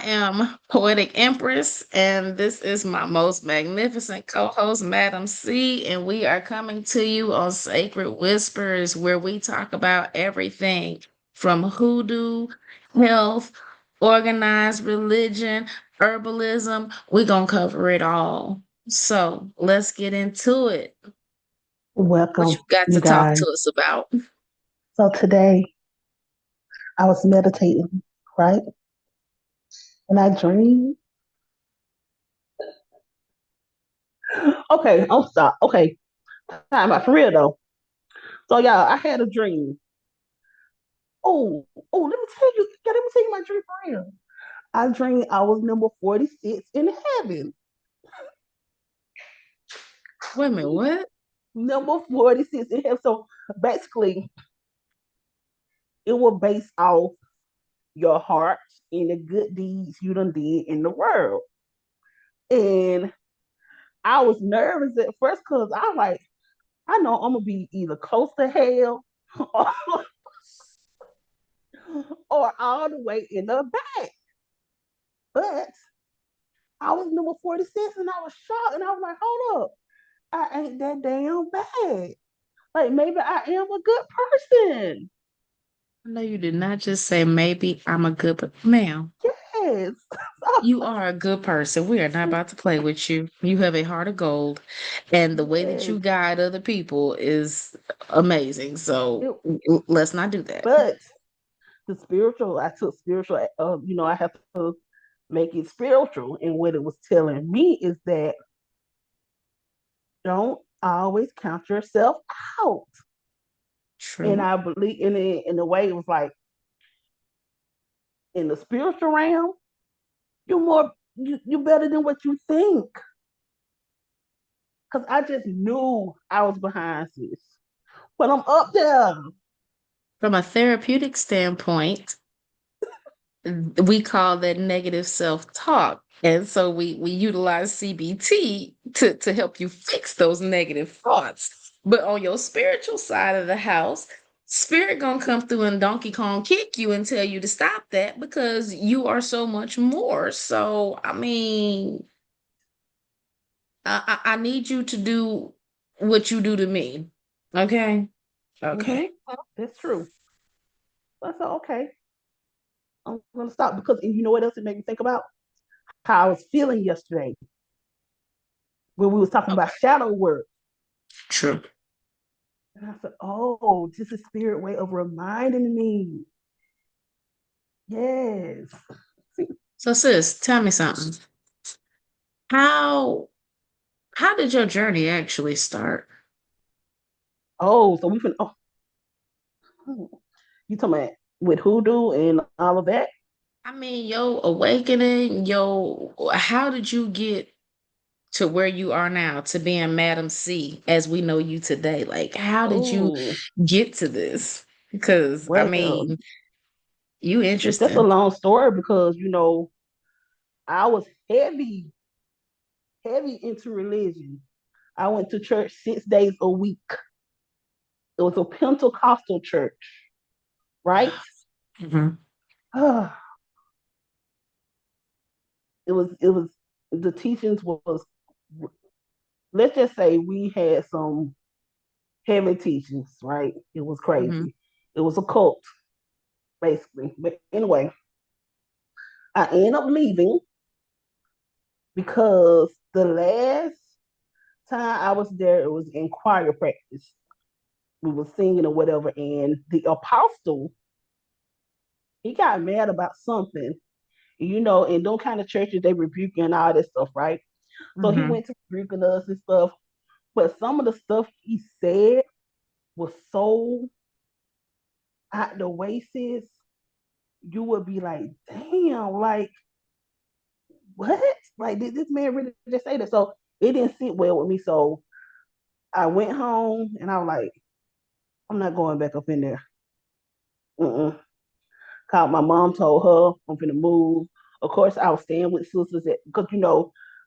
am Poetic Empress, and this is my most magnificent co host, Madam C. And we are coming to you on Sacred Whispers, where we talk about everything from hoodoo, health, organized religion, herbalism. We're going to cover it all. So let's get into it. What you Welcome, got you to talk guys. to us about? So today I was meditating, right? And I dreamed. Okay, I'll stop. Okay, time out for real though. So y'all, I had a dream. Let me tell you. Yeah, let me tell you my dream for real. I dreamed I was number 46 in heaven. Wait a minute, what? Number 46 in heaven. So basically, it will base off your heart and the good deeds you done did in the world. And I was nervous at first because I know I'm gonna be either close to hell or, or all the way in the back. But I was number 46 and I was shocked and I was like, hold up, I ain't that damn bad. Like maybe I am a good person. No, you did not just say maybe I'm a good, ma'am. Yes. You are a good person. We are not about to play with you. You have a heart of gold, and the way that Yes. you guide other people is amazing. So It, let's not do that. but the spiritual, I took spiritual, I have to make it spiritual. And what it was telling me is that don't always count yourself out. And True. I believe in it in a way it was like in the spiritual realm, you're better than what you think. Cause I just knew I was behind this. But I'm up there. From a therapeutic standpoint, we call that negative self-talk. And so we utilize CBT to help you fix those negative thoughts. But on your spiritual side of the house, spirit gonna come through and Donkey Kong kick you and tell you to stop that because you are so much more. So I mean, I need you to do what you do to me. Okay? Mm-hmm. Okay. That's true. I said, okay, I'm gonna stop because and you know what else it made me think about? How I was feeling yesterday when we was talking about Okay. shadow work. True. And I said, oh, this is spirit way of reminding me. Yes. See, So sis, tell me something. How How did your journey actually start? so we can you talking about with hoodoo and all of that? I mean, your awakening, how did you get to where you are now, to being Madam C as we know you today? Like, how did you Oh, get to this? Because, I well, mean, you that's a interesting. long story because I was heavy into religion. I went to church 6 days a week. It was a Pentecostal church, right? Mhm. it was the teachings was let's just say we had some heavy teachings, right? It was Mhm. crazy. It was a cult, basically. But anyway, I ended up leaving because the last time I was there, it was in choir practice. We were singing or whatever, and the apostle he got mad about something, in those kind of churches they rebuke you and all this stuff, right? So he Mhm. went to rebuking us and stuff, but some of the stuff he said was so out the way, sis. You would be like, damn, like what? Like did this man really just say that? So it didn't sit well with me. So I went home and I was like, I'm not going back up in there. Mm-mm. Called my mom, told her I'm gonna move. Of course, I was staying with sisters because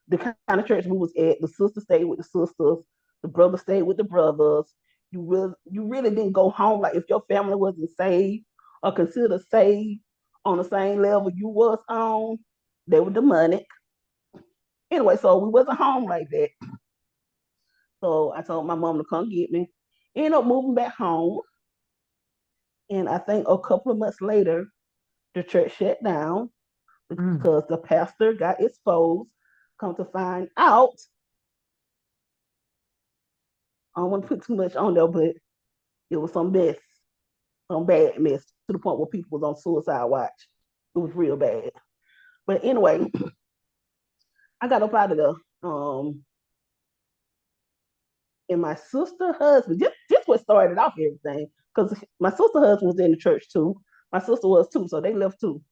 the kind of church we was at. The sisters stayed with the sisters. The brothers stayed with the brothers. You really didn't go home like if your family wasn't saved or considered saved on the same level you was on. They were demonic. Anyway, so we wasn't home like that. So I told my mom to come get me. Ended up moving back home. And I think a couple of months later, the church shut down Mm. because the pastor got exposed. Come to find out, I don't want to put too much on there, but it was some mess, some bad mess to the point where people was on suicide watch. It was real bad. But anyway, I got up out of there. And my sister husband, just what started off everything, because my sister husband was in the church too. My sister was too, so they left too.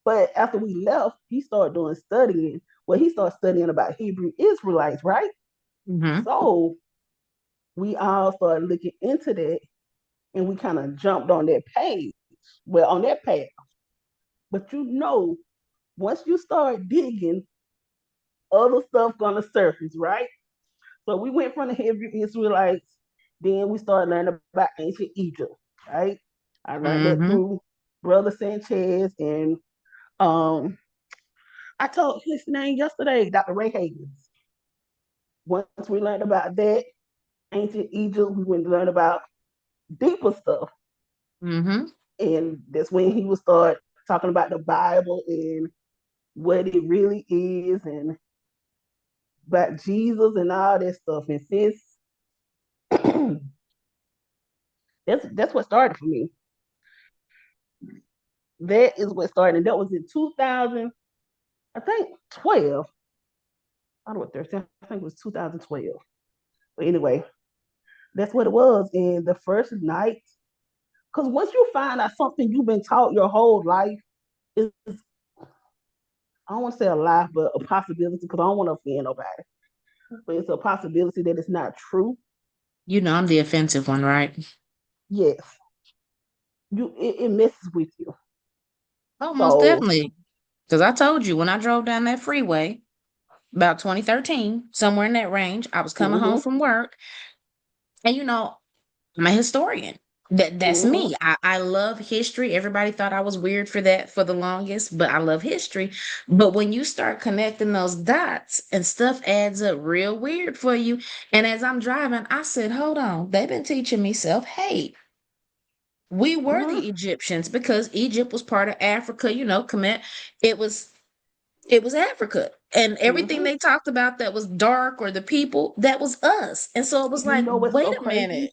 But after we left, he started doing studying. Well, he started studying about Hebrew Israelites, right? Mm-hmm. So we all started looking into that, and we kind of jumped on that page. Well, on that path. But once you start digging, other stuff gonna surface, right? So we went from the Hebrew Israelites, then we started learning about ancient Egypt, right? I learned that Mm-hmm. through Brother Sanchez, and um I told his name yesterday, Dr. Ray Higgins. Once we learned about that, ancient Egypt, we went to learn about deeper stuff. Mm-hmm. And that's when he would start talking about the Bible and what it really is and about Jesus and all that stuff. And since that's what started for me. That is what started. And that was in 2000, I think 12. I don't know what 13. I think it was 2012. But anyway, that's what it was. And the first night, because once you find out something you've been taught your whole life is, I don't want to say a lie, but a possibility, because I don't want to offend nobody. But it's a possibility that it's not true. You know, I'm the offensive one, right? Yes, it messes with you. Oh, most So, definitely. Because I told you when I drove down that freeway about 2013, somewhere in that range, I was coming home mm-hmm, from work. And I'm a historian. That's mm-hmm, me. I love history. Everybody thought I was weird for that for the longest, but I love history. But when you start connecting those dots and stuff adds up real weird for you. And as I'm driving, I said, hold on, they've been teaching me self-hate. We were mm-hmm, the Egyptians because Egypt was part of Africa, commit. It was it was Africa. And everything mm-hmm. they talked about that was dark or the people, that was us. And so it was You like, know what's wait so a minute. crazy?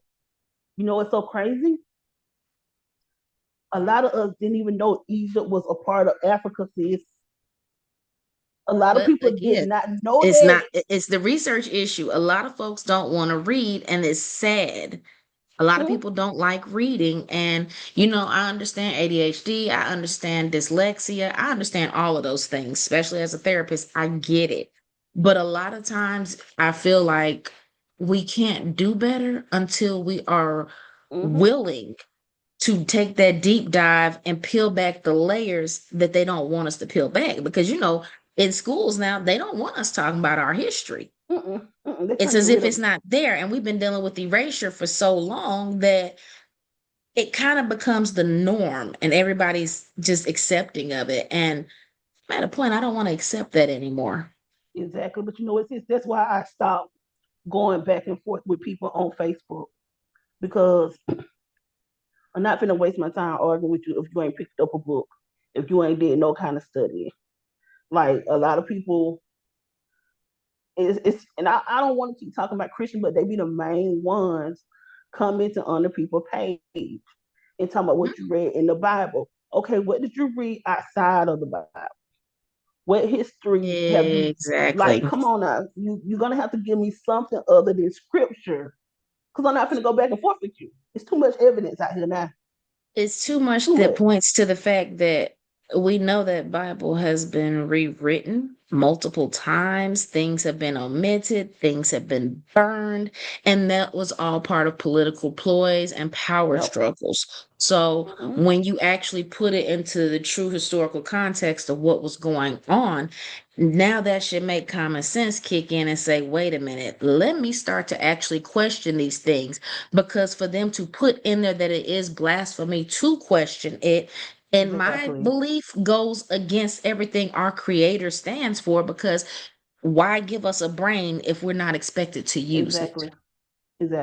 You know what's so crazy? A lot of us didn't even know Egypt was a part of Africa, sis. A lot of But people did again, not know it's that. not it's the research issue. A lot of folks don't want to read, and it's sad. A lot of Hmm? people don't like reading, and I understand ADHD, I understand dyslexia, I understand all of those things, especially as a therapist. I get it. But a lot of times I feel like we can't do better until we are Mm-hmm, willing to take that deep dive and peel back the layers that they don't want us to peel back. Because, in schools now, they don't want us talking about our history. mm-mm, mm-mm. They're It's trying to as get if rid it's of. not there. And we've been dealing with erasure for so long that it kind of becomes the norm and everybody's just accepting of it. And I'm at a point, I don't want to accept that anymore. Exactly. But that's why I stopped going back and forth with people on Facebook, because I'm not gonna waste my time arguing with you if you ain't picked up a book, if you ain't did no kind of study. Like a lot of people, and I don't want to keep talking about Christian, but they be the main ones commenting on the people page and talking about what you read in the Bible. Okay, what did you read outside of the Bible? What history have you, like? Exactly. Come on now, you're gonna have to give me something other than scripture, because I'm not gonna go back and forth with you. It's too much evidence out here now. It's too much Too that much. points to the fact that we know that Bible has been rewritten multiple times. Things have been omitted, things have been burned, and that was all part of political ploys and power Yep. struggles. So Mm-hmm. when you actually put it into the true historical context of what was going on, now that should make common sense kick in and say, wait a minute, let me start to actually question these things, because for them to put in there that it is blasphemy to question it, And my Exactly. belief goes against everything our creator stands for, because why give us a brain if we're not expected to use it? Exactly.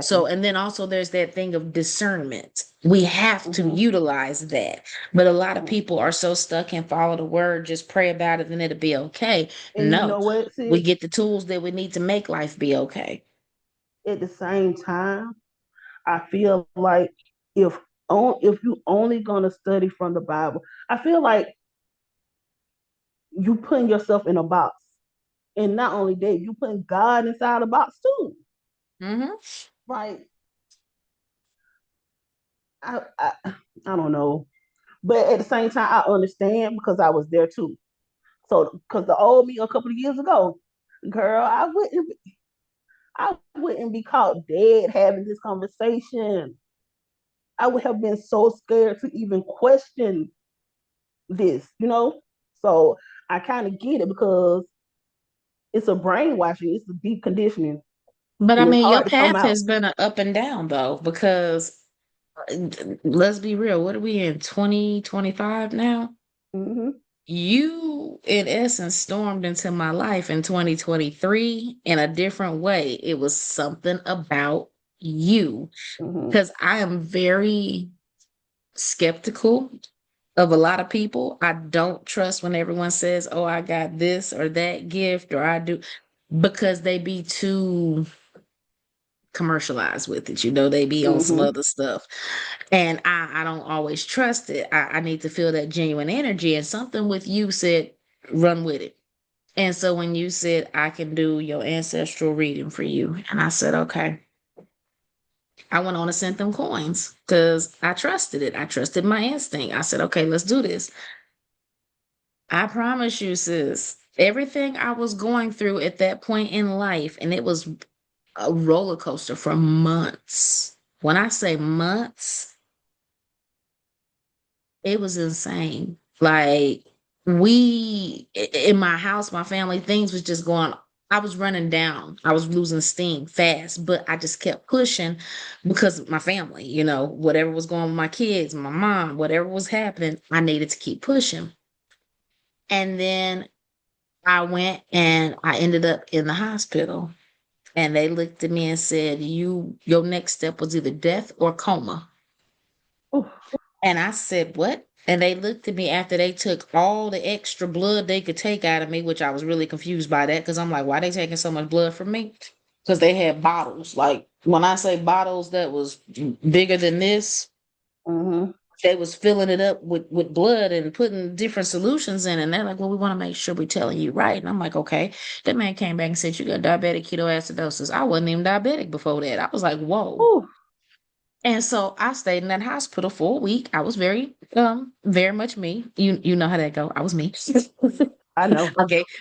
So, Exactly. and then also there's that thing of discernment. We have to Mm-hmm. utilize that. But a lot of people are so stuck in follow the word, just pray about it and it'll be okay. And you No, know what, we sis? get the tools that we need to make life be okay. At the same time, I feel like if you only gonna study from the Bible, I feel like you putting yourself in a box. And not only that, you putting God inside the box too. Hmm. Like I don't know. But at the same time, I understand because I was there too. So because the old me a couple of years ago, girl, I wouldn't be caught dead having this conversation. I would have been so scared to even question this. So I kind of get it because it's a brainwashing, it's a deep conditioning, But I and it's mean, your hard to come path out. has been a up and down though, because let's be real, what are we in 2025 now? Mm-hmm, You, in essence, stormed into my life in 2023 in a different way. It was something about you, mm-hmm, because I am very skeptical of a lot of people. I don't trust when everyone says, "Oh, I got this or that gift," or I do, because they be too commercialized with it. They be on some mm-hmm. other stuff. And I don't always trust it. I need to feel that genuine energy. And something with you said, run with it. And so when you said, I can do your ancestral reading for you, and I said, okay, I went on and sent them coins because I trusted it. I trusted my instinct. I said, okay, let's do this. I promise you, sis, everything I was going through at that point in life, and it was a roller coaster for months. When I say months, it was insane. Like, in my house, my family, things was just going, I was running down. I was losing steam fast, but I just kept pushing because of my family, whatever was going on with my kids, my mom, whatever was happening, I needed to keep pushing. And then I went and I ended up in the hospital. And they looked at me and said, your next step was either death or coma. Oof. And I said, what? And they looked at me after they took all the extra blood they could take out of me, which I was really confused by that because I'm like, why they taking so much blood from me? Because they had bottles. Like when I say bottles that was bigger than this, Mm-hmm. they was filling it up with blood and putting different solutions in. And they're like, well, we want to make sure we're telling you right. And I'm like, okay. That man came back and said, you got diabetic ketoacidosis. I wasn't even diabetic before that. I was like, whoa. Oof. And so I stayed in that hospital for a week. I was very much me. You know how that go. I was me. I know.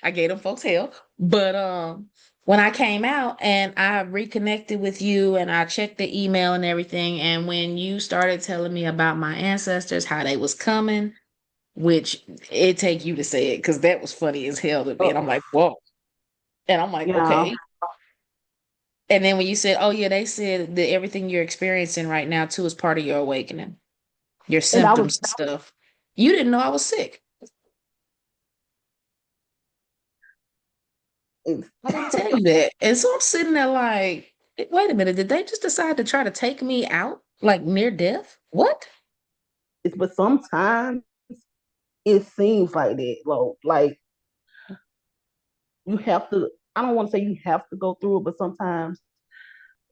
I gave them folks hell. But when I came out and I reconnected with you and I checked the email and everything, and when you started telling me about my ancestors, how they was coming, which it take you to say it, because that was funny as hell to me. And I'm Oh, like, whoa. And I'm like, yeah. okay. And then when you said, oh yeah, they said that everything you're experiencing right now too is part of your awakening, your And I was symptoms and stuff. You didn't know I was sick. it's, I didn't tell you that. And so I'm sitting there like, wait a minute, did they just decide to try to take me out like near death? What? but sometimes it seems like that, like you have to. I don't want to say you have to go through it, but sometimes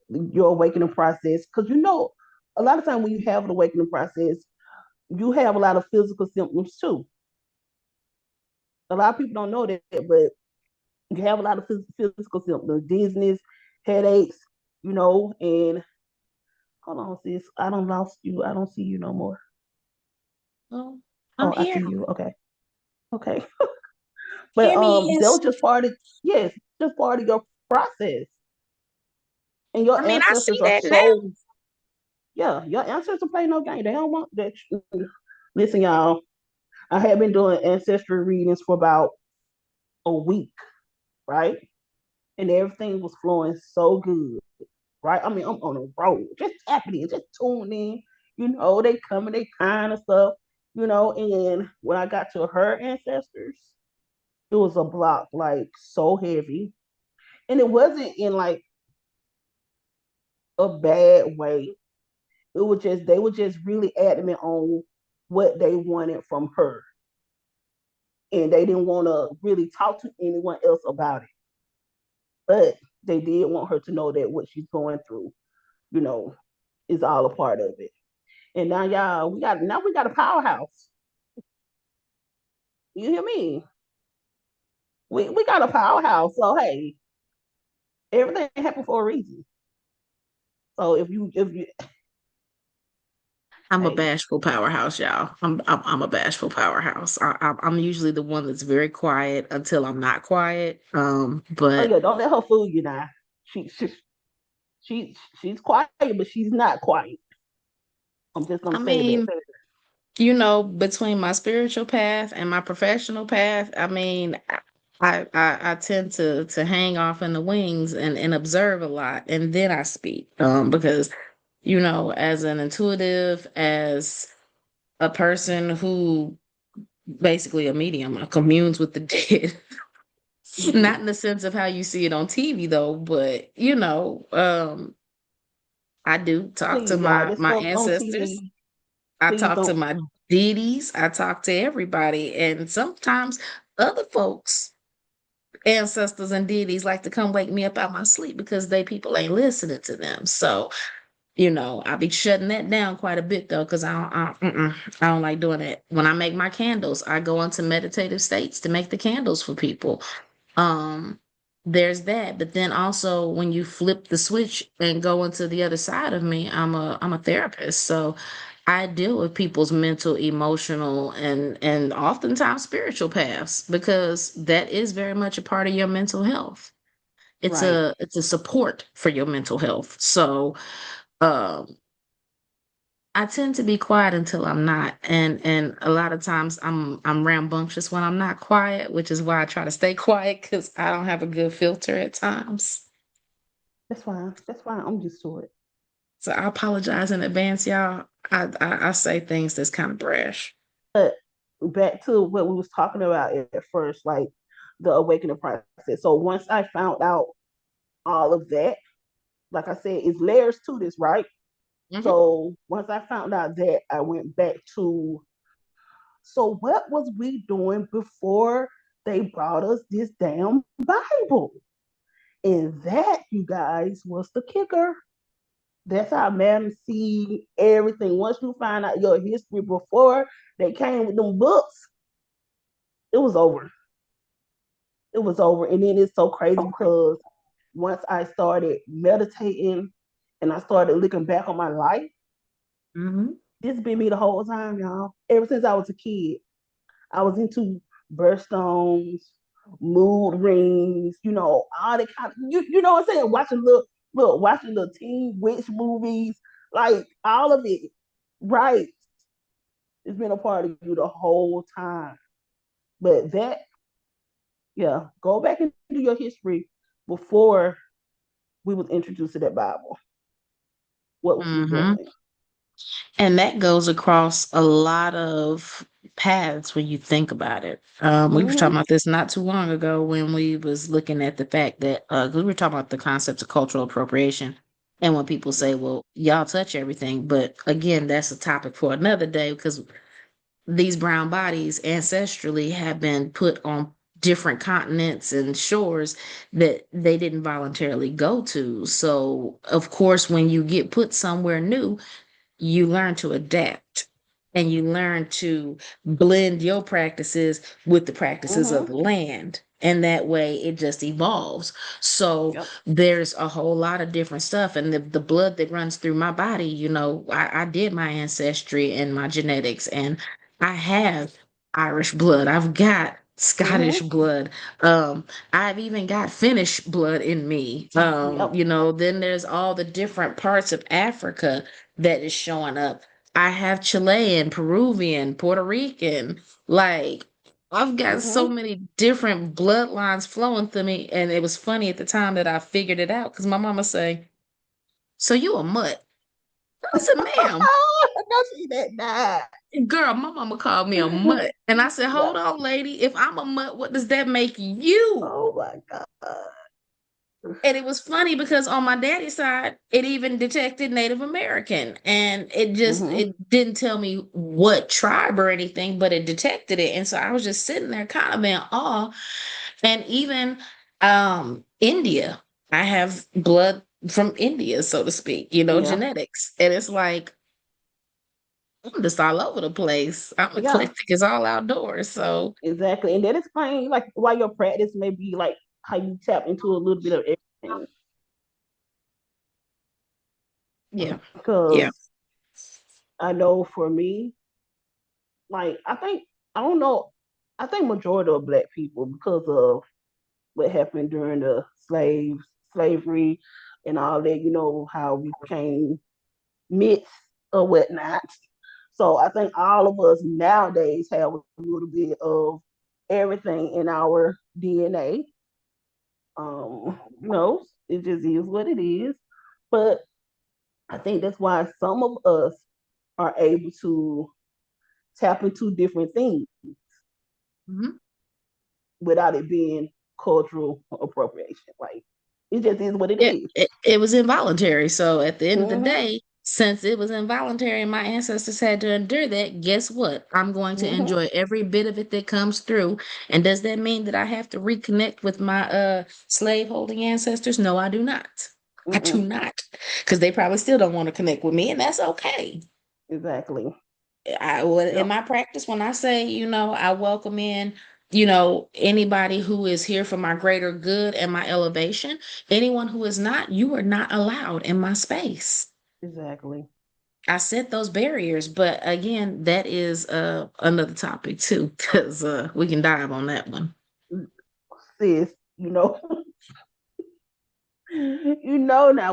your awakening process, because a lot of time when you have an awakening process, you have a lot of physical symptoms too. A lot of people don't know that, but you have a lot of physical symptoms, dizziness, headaches, and hold on, sis, I don't lost you. I don't see you no more. Well, I'm Oh, I here. see you. Okay. Okay. But Hear me that is, was just part of yes, just part of your process. And your I mean, I see ancestors are that now. so yeah, your ancestors play no game. They don't want that. Listen, y'all, I have been doing ancestry readings for about a week, right? And everything was flowing so good, right? I mean, I'm on a roll, just tapping in, just tuning in. They coming, they kind of stuff. And when I got to her ancestors, it was a block like so heavy. And it wasn't in like a bad way. It was just they were just really adamant on what they wanted from her. And they didn't want to really talk to anyone else about it. But they did want her to know that what she's going through, you know, is all a part of it. And now y'all, we got a powerhouse. You hear me? We got a powerhouse. So hey, everything happened for a reason. So if you I'm a hey, bashful powerhouse, y'all. I'm a bashful powerhouse. I'm usually the one that's very quiet until I'm not quiet. oh But yeah, don't let her fool you now. She she, she's quiet, but she's not quiet. I'm just gonna I say that. mean, between my spiritual path and my professional path, I mean, I tend to hang off in the wings and observe a lot, and then I speak. Because as an intuitive, as a person who basically a medium, communes with the dead. Not in the sense of how you see it on TV though, but I do talk to Please, y'all, my this my stuff on ancestors. TV. I Please talk to don't. my deities. I talk to everybody, and sometimes other folks, ancestors and deities, like to come wake me up out my sleep because they people ain't listening to them. So I be shutting that down quite a bit though, because I don't like doing it. When I make my candles, I go into meditative states to make the candles for people. Um, there's that, but then also when you flip the switch and go into the other side of me, I'm a therapist. So I deal with people's mental, emotional, and oftentimes spiritual paths because that is very much a part of your mental health. It's Right. a support for your mental health. So um I tend to be quiet until I'm not, and a lot of times I'm rambunctious when I'm not quiet, which is why I try to stay quiet because I don't have a good filter at times. That's fine. That's fine. I'm used to it. So I apologize in advance, y'all. I say things that's kind of brash. But back to what we was talking about at first, like the awakening process. So once I found out all of that, like I said, it's layers to this, right? Hmm. So once I found out that, I went back to, so what was we doing before they brought us this damn Bible? And that, you guys, was the kicker. That's how Madam see everything. Once you find out your history before they came with them books, it was over. It was over. And then it's so crazy because once I started meditating and I started looking back on my life, Hmm. this has been me the whole time, y'all. Ever since I was a kid, I was into birthstones, mood rings, all the kind of, you know what I'm saying? Watching the teen witch movies, like all of it. Right. It's been a part of you the whole time. But that, yeah, go back into your history before we was introduced to that Bible. What was we Hmm. doing? And that goes across a lot of paths when you think about it. We were talking Mm-hmm. about this not too long ago when we was looking at the fact that 'cause we were talking about the concept of cultural appropriation. And when people say, well, y'all touch everything, but again, that's a topic for another day because these brown bodies ancestrally have been put on different continents and shores that they didn't voluntarily go to. So, of course, when you get put somewhere new, you learn to adapt and you learn to blend your practices with the practices of Mm-hmm. the land. And that way it just evolves. So Yep. there's a whole lot of different stuff. And the blood that runs through my body, I did my ancestry and my genetics, and I have Irish blood. I've got Scottish Mm-hmm. blood. I've even got Finnish blood in me. Yep. Then there's all the different parts of Africa that is showing up. I have Chilean, Peruvian, Puerto Rican. Like, I've got so Mm-hmm. many different bloodlines flowing through me. And it was funny at the time that I figured it out because my mama say, so you a mutt. I said, ma'am, No, she did not. girl, my mama called me a mutt. And I said, Yeah. hold on, lady. If I'm a mutt, what does that make you? Oh my God. And it was funny because on my daddy's side, it even detected Native American. And Mm-hmm. it didn't tell me what tribe or anything, but it detected it. And so I was just sitting there kind of in awe. And even India, I have blood from India, so to speak, Yeah. genetics. And it's like, I'm just all over the place. I'm Yeah. eclectic, it's all outdoors. So Exactly. And that explains like why your practice may be like how you tap into a little bit of everything. yeah. Yeah. Because I know for me, like I don't know, I think majority of black people because of what happened during the slavery and all that, how we became mixed or whatnot. So I think all of us nowadays have a little bit of everything in our DNA. It just is what it is. But I think that's why some of us are able to tap into different things Mhm. without it being cultural appropriation. Like it just is what it It, is. it was involuntary. So at the end of the Mm-hmm. day, since it was involuntary and my ancestors had to endure that, guess what? I'm going to Mm-hmm. enjoy every bit of it that comes through. And does that mean that I have to reconnect with my slave holding ancestors? No, I do not. I do Mm-mm. not. Because they probably still don't want to connect with me, and that's okay. Exactly. In Yep. my practice, when I say, I welcome in, anybody who is here for my greater good and my elevation, anyone who is not, you are not allowed in my space. Exactly. I set those barriers, but again, that is another topic too, because we can dive on that one. Sis, now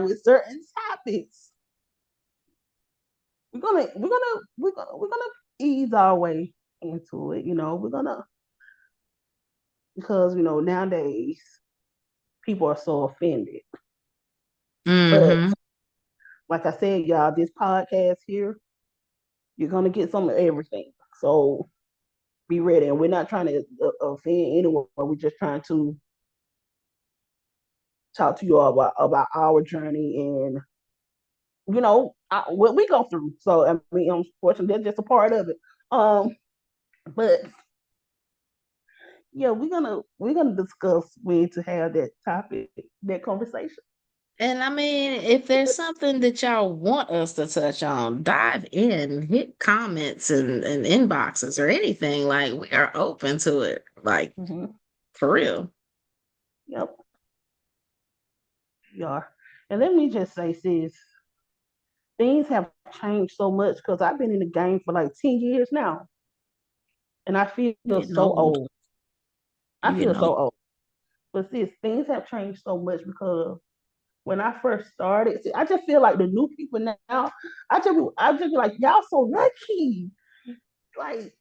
with certain topics, we're gonna ease our way into it. We're gonna because nowadays people are so offended. But Mm-hmm. like I said, y'all, this podcast here, you're gonna get some of everything. So be ready. And we're not trying to offend anyone. We're just trying to talk to you all about our journey and what we go through. So I mean, unfortunately, that's just a part of it. Um, but yeah, we're gonna discuss when to have that topic, that conversation. And I mean, if there's something that y'all want us to touch on, dive in, hit comments and inboxes or anything. Like, we are open to it. Like, Mm-hmm. for real. Yep, we are. And let me just say, sis, things have changed so much because I've been in the game for like 10 years now, and I feel You getting so old. old. I You feel getting so old. old. But sis, things have changed so much because when I first started, see, I just feel like the new people now. I just be like, y'all so lucky. Like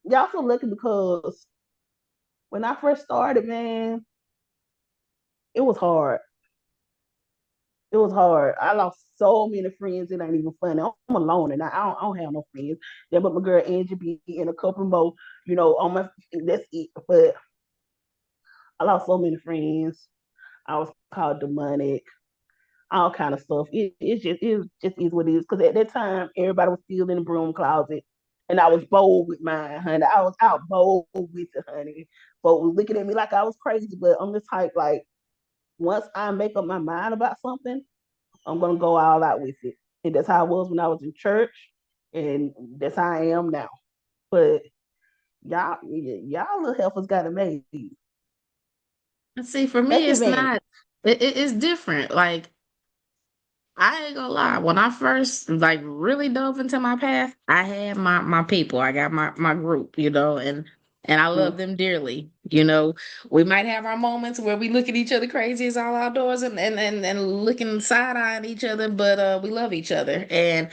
y'all so lucky because when I first started, man, it was hard. It was hard. I lost so many friends. It ain't even funny. I'm alone, and I don't have no friends. Then, but my girl Angee be and a couple more. On my that's it. But I lost so many friends. I was called demonic, all kind of stuff. It just is what it is. Because at that time, everybody was still in the broom closet, and I was bold with mine, honey. I was out bold with it, honey. Folks was looking at me like I was crazy, but I'm the type like once I make up my mind about something, I'm gonna go all out with it. And that's how I was when I was in church, and that's how I am now. But y'all little heifers got it made. And see, for Take me, it's advantage. not, it's different. Like, I ain't gonna lie. When I first like really dove into my path, I had my people. I got my group, and I love Mm, them dearly. We might have our moments where we look at each other crazy as all outdoors and looking side eyeing each other, but we love each other. And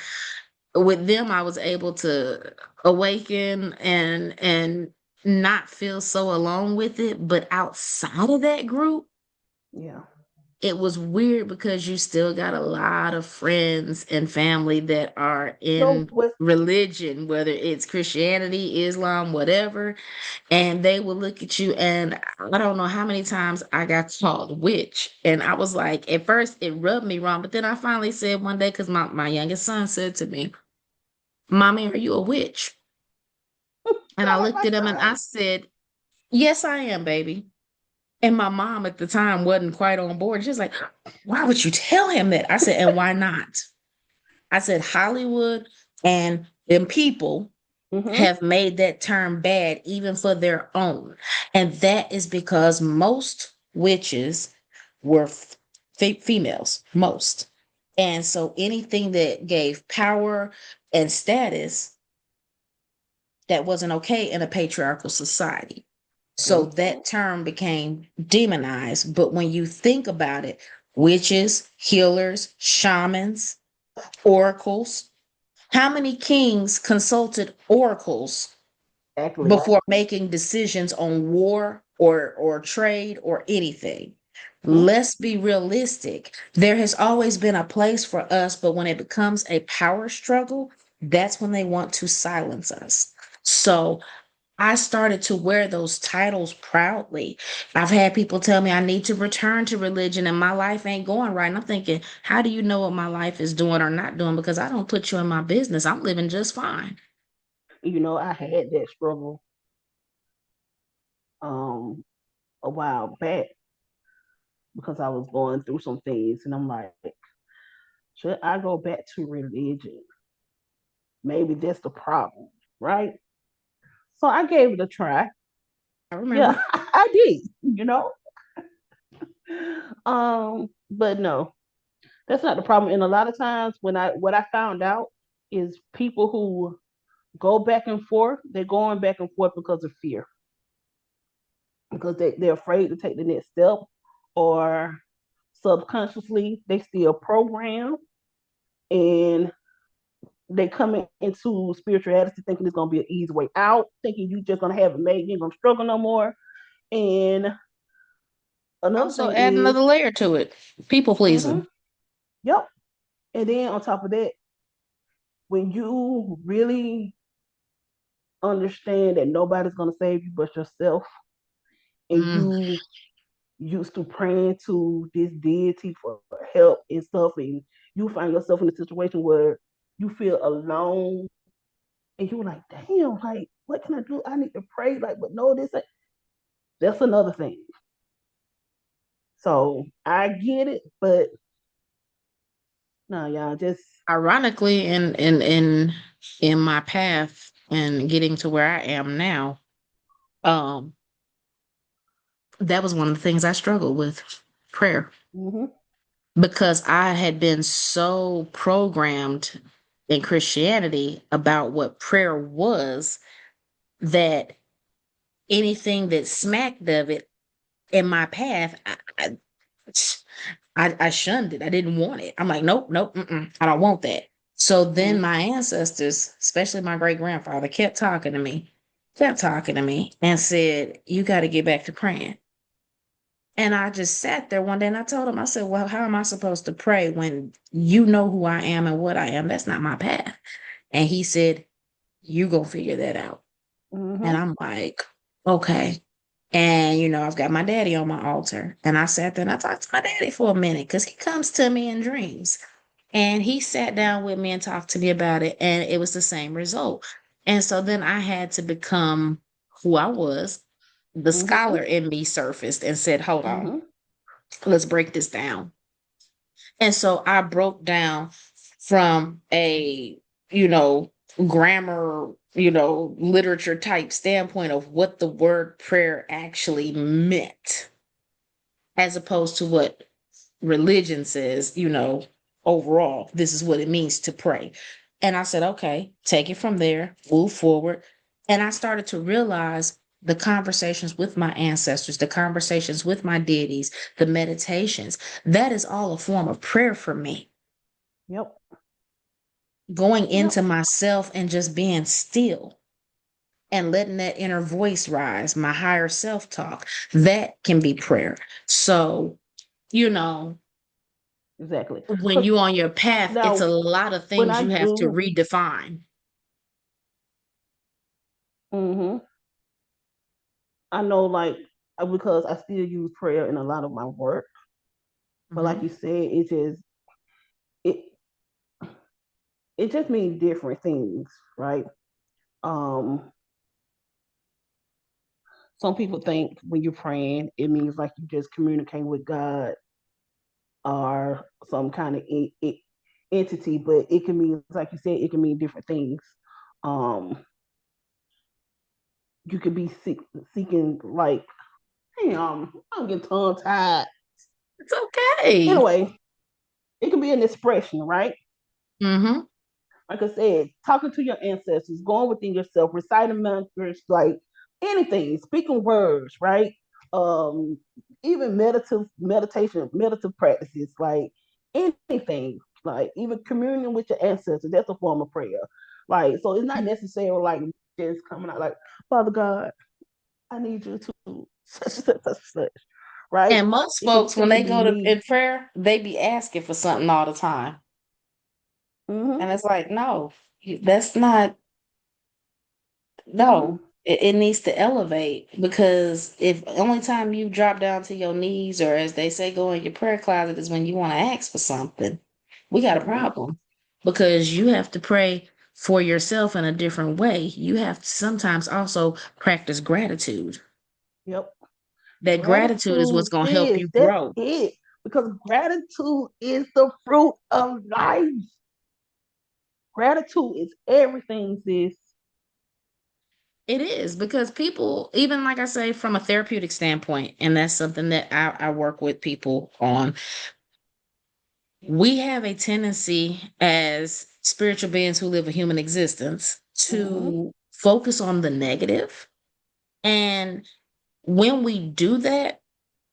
with them, I was able to awaken and not feel so alone with it. But outside of that group, yeah. it was weird because you still got a lot of friends and family that are No, in what's religion, whether it's Christianity, Islam, whatever, and they will look at you. And I don't know how many times I got called witch. And I was like, at first it rubbed me wrong, but then I finally said one day, because my youngest son said to me, Mommy, are you a witch? And I sound like looked my at him and I son. said, Yes, I am, baby. And my mom at the time wasn't quite on board. She was like, Why would you tell him that? I said, And why not? I said, Hollywood and them people Mm-hmm. have made that term bad, even for their own. And that is because most witches were females, most. And so anything that gave power and status, that wasn't okay in a patriarchal society. So Mm-hmm. that term became demonized. But when you think about it, witches, healers, shamans, oracles, how many kings consulted oracles Exactly. before making decisions on war or trade or anything? Mm-hmm. Let's be realistic. There has always been a place for us, but when it becomes a power struggle, that's when they want to silence us. So I started to wear those titles proudly. I've had people tell me I need to return to religion and my life ain't going right. And I'm thinking, how do you know what my life is doing or not doing? Because I don't put you in my business. I'm living just fine. I had that struggle um a while back because I was going through some things, and I'm like, should I go back to religion? Maybe that's the problem, right? So I gave it a try. I Yeah, remember. I did. But no, that's not the problem. And a lot of times when what I found out is people who go back and forth, they're going back and forth because of fear. Because they're afraid to take the next step, or subconsciously they still program, and they come into spirituality thinking it's gonna be an easy way out, thinking you just gonna have it made, you ain't gonna struggle no more. And another Also, thing add is, another layer to it. People mm-hmm, pleasing. yep. And then on top of that, when you really understand that nobody's gonna save you but yourself, and Mm. you used to praying to this deity for help and stuff, and you find yourself in a situation where you feel alone, and you're like, damn, like, what can I do? I need to pray, like, but no, that's another thing. So I get it, but no, y'all just Ironically, in my path and getting to where I am now, um, that was one of the things I struggled with, prayer. mm-hmm, Because I had been so programmed in Christianity about what prayer was that anything that smacked of it in my path, I shunned it. I didn't want it. I'm like, nope, nope, I don't want that. So then my ancestors, especially my great grandfather, kept talking to me and said, You got to get back to praying. And I just sat there one day and I told him, I said, Well, how am I supposed to pray when you know who I am and what I am? That's not my path. And he said, You go figure that out. And mm-hmm, I'm like, Okay. And, I've got my daddy on my altar. And I sat there and I talked to my daddy for a minute because he comes to me in dreams. And he sat down with me and talked to me about it. And it was the same result. And so then I had to become who I was. The mm-hmm, scholar in me surfaced and said, Hold on, mm-hmm, let's break this down. And so I broke down from a, you know, grammar, literature type standpoint of what the word prayer actually meant, as opposed to what religion says, overall, this is what it means to pray. And I said, okay, take it from there, move forward. And I started to realize the conversations with my ancestors, the conversations with my deities, the meditations, that is all a form of prayer for me. yep, Going yep, into myself and just being still and letting that inner voice rise, my higher self talk, that can be prayer. So you know, Exactly. when Because you on your path, it's now a lot of when things I you have to do, redefine. hmm I know, like, because I still use prayer in a lot of my work. But like Hmm. you said, it it just means different things, right? Um, some people think when you're praying, it means like you just communicate with God or some kind of entity, but it can mean, like you said, it can mean different things. Um, you could be seeking, like, damn, I'm getting tongue tied. It's okay. Anyway, it can be an expression, right? Hmm. Like I said, talking to your ancestors, going within yourself, reciting mantras, like anything, speaking words, right? Um, even meditative practices, like anything, like even communion with your ancestors, that's a form of prayer. Like, so it's not necessarily like just coming out like, Father God, I need you to such, right? And most It can folks, when simply they be go to me. in prayer, they be asking for something all the time. And Mm-hmm. it's like, no, that's not, Mm-hmm. no. It needs to elevate because if only time you drop down to your knees, or as they say, go in your prayer closet, is when you want to ask for something. We got a Mm-hmm. problem because you have to pray for yourself in a different way. You have to sometimes also practice gratitude. Yep. That gratitude is Gratitude what's going to help is, you that's grow. it. Because gratitude is the fruit of life. Gratitude is everything, sis. It is because people, even like I say, from a therapeutic standpoint, and that's something that I work with people on, we have a tendency as spiritual beings who live a human existence Mm-hmm. to focus on the negative. And when we do that,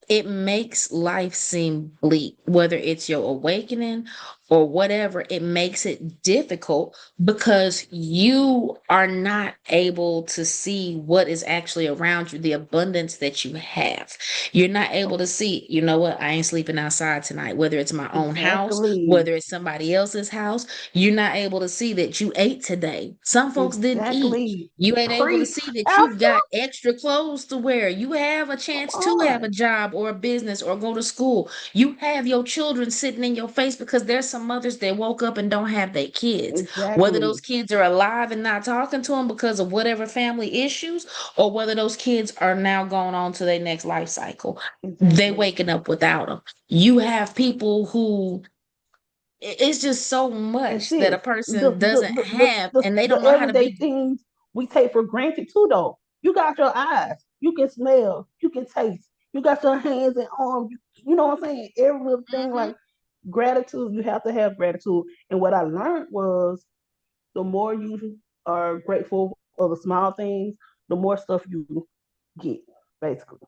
it makes life seem bleak, whether it's your awakening or whatever. It makes it difficult because you are not able to see what is actually around you, the abundance that you have. You're not able to see, you know what, I ain't sleeping outside tonight, whether it's my own house, Exactly. whether it's somebody else's house. You're not able to see that you ate today. Some folks didn't eat. Exactly. You ain't able to Preach. see that you Pastor, got extra clothes to wear. You have a come chance to have a on. job or a business or go to school. You have your children sitting in your face because there's some mothers that woke up and don't have their kids. Whether those Exactly. kids are alive and not talking to them because of whatever family issues, or whether those kids are now going on to their next life cycle, they Exactly. waking up without them. You have people who it's just so And much that a sis, person doesn't have and they the don't know how to everyday be. things we take for granted too, though. You got your eyes, you can smell, you can taste, you got your hands and arms, you know what I'm saying? Every little thing, Mhm. like gratitude, you have to have gratitude. And what I learned was the more you are grateful of the small things, the more stuff you get, basically.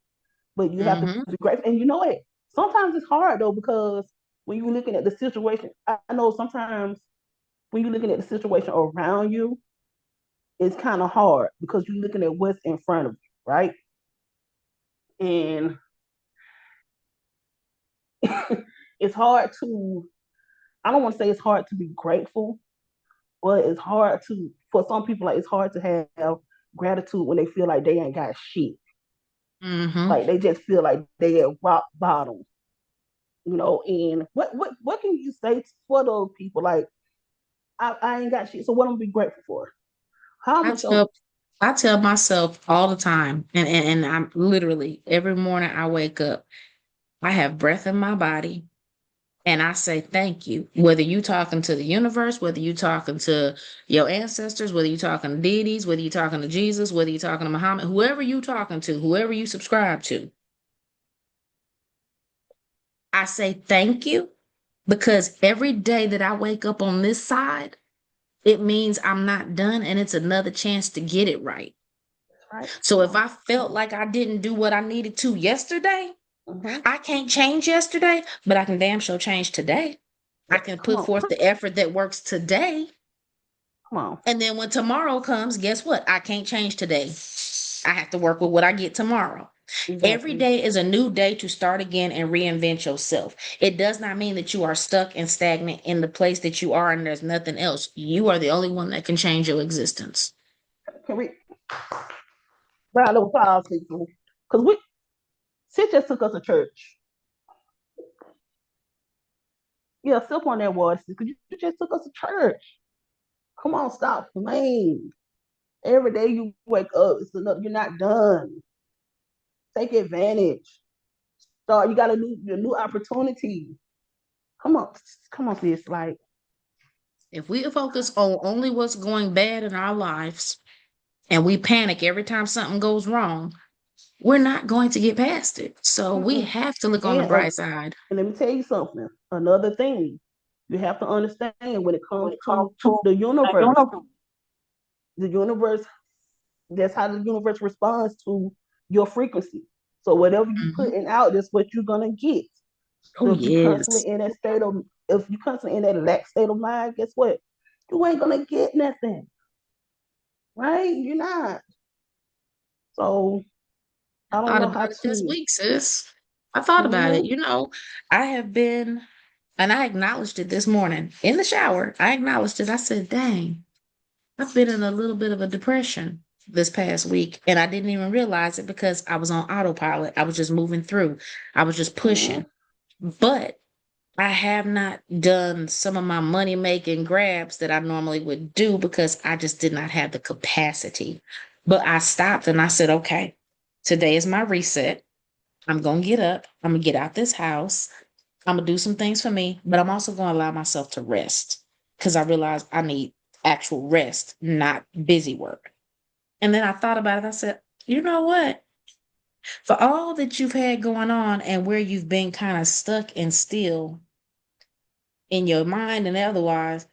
But you have to Mhm. be grateful. And you know what? Sometimes it's hard though, because when you're looking at the situation, I know sometimes when you're looking at the situation around you, it's kind of hard because you're looking at what's in front of you, right? And it's hard to, I don't want to say it's hard to be grateful, but it's hard to, for some people, like it's hard to have gratitude when they feel like they ain't got shit. Mhm. Like they just feel like they at rock bottom, you know. And what can you say for those people? Like I ain't got shit, so what am I be grateful for? How am I I so? tell I tell myself all the time, and I'm literally every morning I wake up, I have breath in my body, and I say thank you. Whether you talking to the universe, whether you talking to your ancestors, whether you talking to deities, whether you talking to Jesus, whether you talking to Muhammad, whoever you talking to, whoever you subscribe to, I say thank you because every day that I wake up on this side, it means I'm not done and it's another chance to get it right. That's right. So Come if on, I come felt on. like I didn't do what I needed to yesterday, Mm-hmm. I can't change yesterday, but I can damn sure change today. I can Come put on, forth the effort that works today. come on. And then when tomorrow comes, guess what? I can't change today. I have to work with what I get tomorrow. Every Exactly. day is a new day to start again and reinvent yourself. It does not mean that you are stuck and stagnant in the place that you are and there's nothing else. You are the only one that can change your existence. Can we round of applause, people? Because Sid just took us to church. Yeah, sip on that water, because you just took us to church. Come on, stop playing. Every day you wake up, it's another, you're not done. Take advantage. Start. You got a new opportunity. Come on, come on, sis. Like, If we focus on only what's going bad in our lives and we panic every time something goes wrong, we're not going to get past it. So we mm-mm. have to look on the and bright side. let me tell you something. Another thing you have to understand when it When comes it comes to to the the universe. universe. The universe. That's how the universe responds to your frequency. So whatever you Mhm. putting out, that's what you're gonna get. Oh, So if you constantly yes. in that state of, if you constantly in that lack state of mind, guess what? You ain't gonna get nothing, right? You're not. So I I don't thought know how about it this to. week, sis. I thought about it. Mm-hmm, You know, I have been, and I acknowledged it this morning in the shower. I acknowledged it. I said, dang, I've been in a little bit of a depression this past week, and I didn't even realize it because I was on autopilot. I was just moving through, I was just mm-hmm, pushing. But I have not done some of my money making grabs that I normally would do because I just did not have the capacity. But I stopped and I said, okay, today is my reset. I'm going to get up. I'm going to get out this house. I'm going to do some things for me, but I'm also going to allow myself to rest because I realized I need actual rest, not busy work. And then I thought about it. I said, you know what? For all that you've had going on and where you've been kind of stuck and still in your mind and otherwise,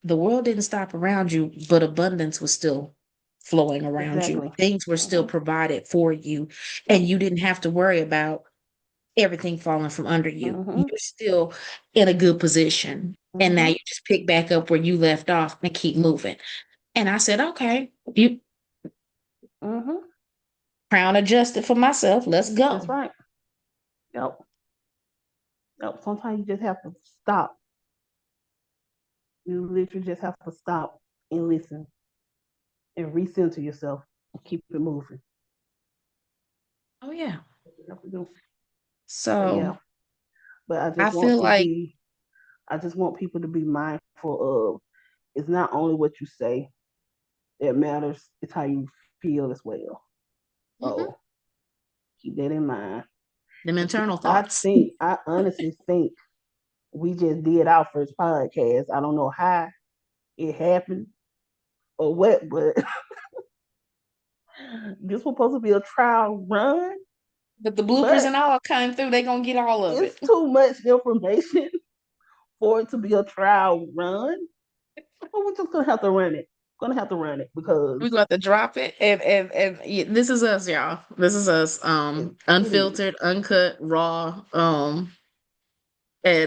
the world didn't stop around you, but abundance was still flowing around you. exactly. Things were still Mm-hmm, provided for you, yep. and you didn't have to worry about everything falling from under you. Mm-hmm, You're still in a good position. And now mm-hmm, you just pick back up where you left off and keep moving. And I said, okay, you mm-hmm. crown adjusted for myself. Let's That's go. right. Yep. Yep. Sometimes you just have to stop. You literally just have to stop and listen and recenter yourself and keep it moving. Oh yeah. You have to do. But So yeah. But I feel like I just want people to be mindful of, it's not only what you say that matters, it's how you feel as well. mhm, So keep that in mind. them internal I thoughts. think, I honestly think we just did our first podcast. I don't know how it happened or what, but this was supposed to be a trial run, But the bloopers but and all came through, they gonna get all of it's it. too much information for it to be a trial run. But we're just gonna have to run it. Gonna have to run it We because got to drop it, and yeah, this is us, y'all. This is us. it is. Unfiltered, uncut, raw. And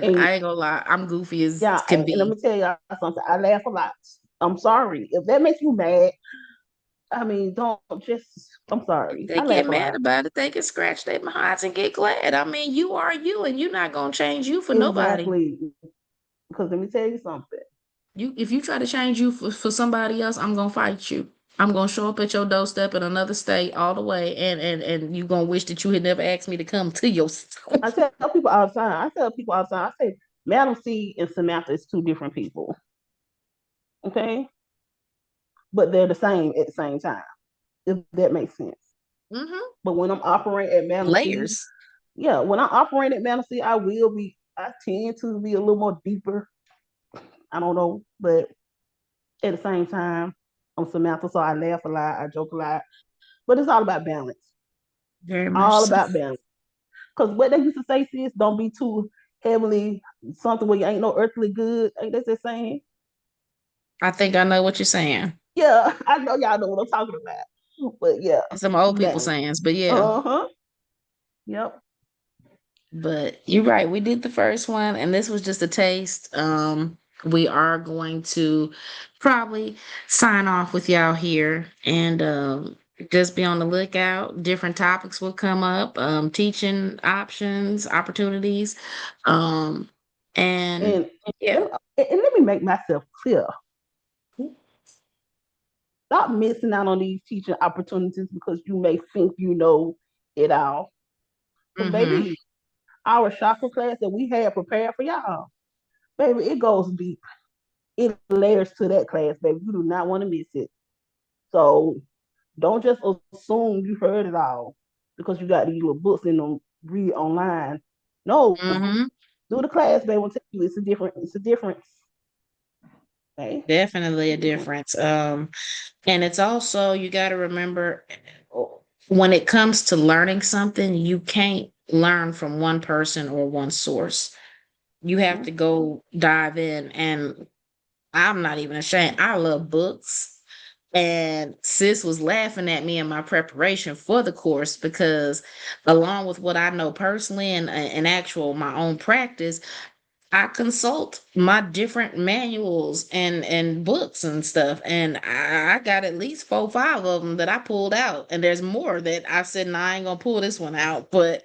And I ain't gonna lie, I'm goofy as yeah, can and let be. me tell y'all something. I laugh a lot. I'm sorry if that makes you mad. I mean, don't just. I'm If sorry. they I get laugh a mad lot. about it, they can scratch their behinds and get glad. I mean, you are you, and you're not gonna change you for nobody. Exactly. Because let me tell you something. You, if you try to change you for somebody else, I'm gonna fight you. I'm gonna show up at your doorstep in another state all the way, and you gonna wish that you had never asked me to come to your. I tell people all the time. I tell people all the time. I say, Madam C and Samantha is two different people. Okay, but they're the same at the same time. If that makes sense. Hmm. But when I'm operating at Madam C, Layers. yeah, when I operate at Madam C, I will be. I tend to be a little more deeper. I don't know, but at the same time, I'm Samantha, so I laugh a lot, I joke a lot, but it's all about balance. Very much All so. about balance. Because what they used to say is don't be too heavily something where you ain't no earthly good. Ain't that the saying? I think I know what you're saying. Yeah, I know y'all know what I'm talking about. But yeah, It's some old people balance. sayings, but yeah. Uh-huh. Yep. But you're right. We did the first one, and this was just a taste. We are going to probably sign off with y'all here, and just be on the lookout. Different topics will come up, teaching options, opportunities. Um, and And yeah. let me make myself clear. Stop missing out on these teaching opportunities because you may think you know it all. Because Mm-hmm. baby, our chakra class that we had prepared for y'all, baby, it goes deep. It layers to that class, baby. You do not want to miss it. So don't just assume you heard it all because you got these little books in them read online. No, Mm-hmm. do the class, baby. Will tell you it's a difference. Okay. Definitely a difference. And it's also, you got to remember, when it comes to learning something, you can't learn from one person or one source. You have Mm-hmm. to go dive in. And I'm not even ashamed. I love books. And sis was laughing at me in my preparation for the course because, along with what I know personally and actual my own practice, I consult my different manuals and books and stuff, and I got at least 4, 5 of them that I pulled out, and there's more that I said, "No, I ain't gonna pull this one out." But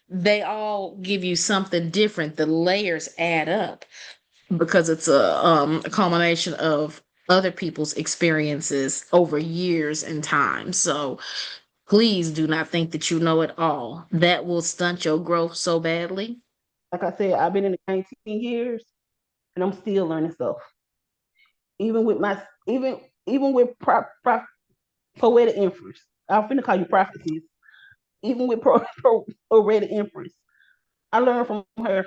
they all give you something different. The layers add up because it's a culmination of other people's experiences over years and time. So please do not think that you know it all. That will stunt your growth so badly. Like I said, I've been in the 19 years and I'm still learning stuff. Even with my even with poetic empress. I'm finna call you prophecies. Even with poetic empress, I learned from her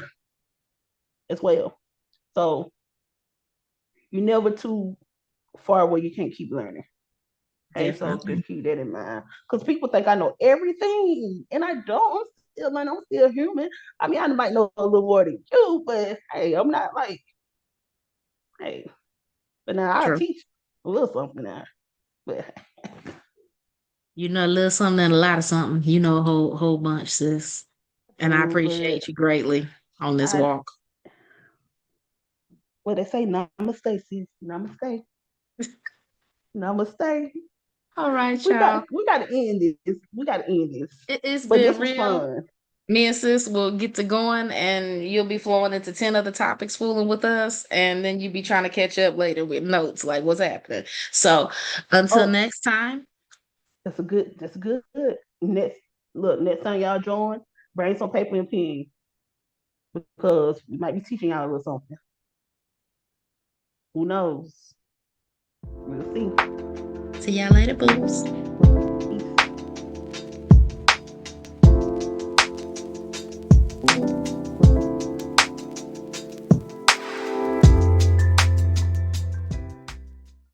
as well. So you're never too far where you can't keep learning. Okay, so Definitely. just keep that in mind. Because people think I know everything, and I don't. I'm still learning. I'm still human. I mean, I might know a little more than you, but hey, I'm not like hey. But now I'll True. teach a little something now. But You know a little something and a lot of something. You know a whole bunch, sis. And I but appreciate you greatly on this I walk. what they say, namaste, sis, namaste, namaste. All right, We got y'all. we got to end this. We got to end this. It's But been this was real. fun. Me and sis will get to going, and you'll be flowing into 10 other topics, fooling with us, and then you be trying to catch up later with notes like what's happening. So until Oh, next time, that's a good. That's good. Next, look, next time y'all join, bring some paper and pen because we might be teaching y'all a little something. Who knows? We'll see. see y'all later, boobs. Peace.